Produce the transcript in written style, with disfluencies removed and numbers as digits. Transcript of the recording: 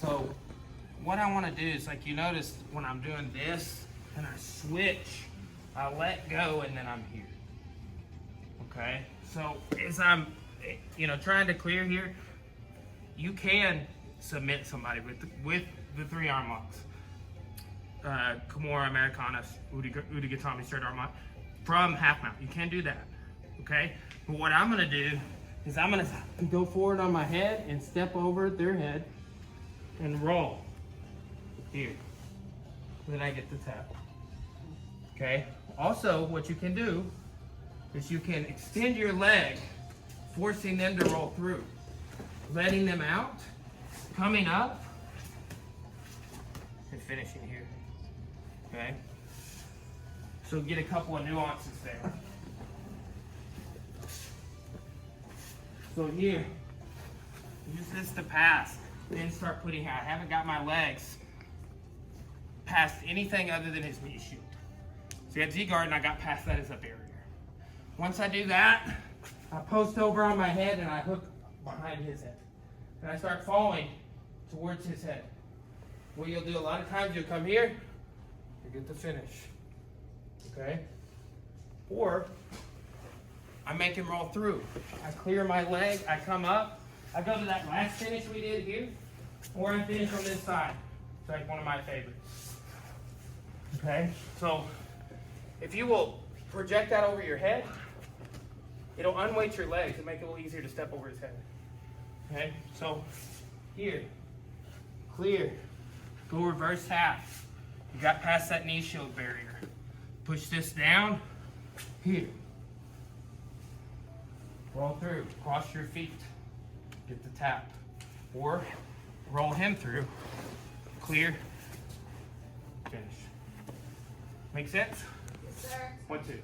So what I want to do is, like, you notice when I'm doing this and I switch, I let go and then I'm here. Okay? So as I'm, trying to clear here, you can submit somebody with the 3 arm locks. Kimura, Americanas, Udigatami, straight arm lock from half mount. You can do that. Okay? But what I'm going to do is I'm going to go forward on my head and step over their head and roll. Here. Then I get the tap. Okay? Also, what you can do is you can extend your leg, forcing them to roll through. Letting them out, coming up, and finishing here. Okay? So get a couple of nuances there. So here, use this to pass, then start putting here. I haven't got my legs past anything other than his knee shield. So you had Z-guard and I got past that as a barrier. Once I do that, I post over on my head and I hook behind his head. And I start falling towards his head. What you'll do a lot of times, you'll come here, you get the finish. Okay? Or I make him roll through. I clear my leg, I come up, I go to that last finish we did here, or I finish on this side. It's like one of my favorites. Okay? So if you will project that over your head, it'll unweight your legs and make it a little easier to step over his head. Okay? So here, clear, go reverse half. You got past that knee shield barrier. Push this down, here. Roll through, cross your feet, get the tap. Or roll him through, clear, finish. Make sense? Yes, sir. 1, 2.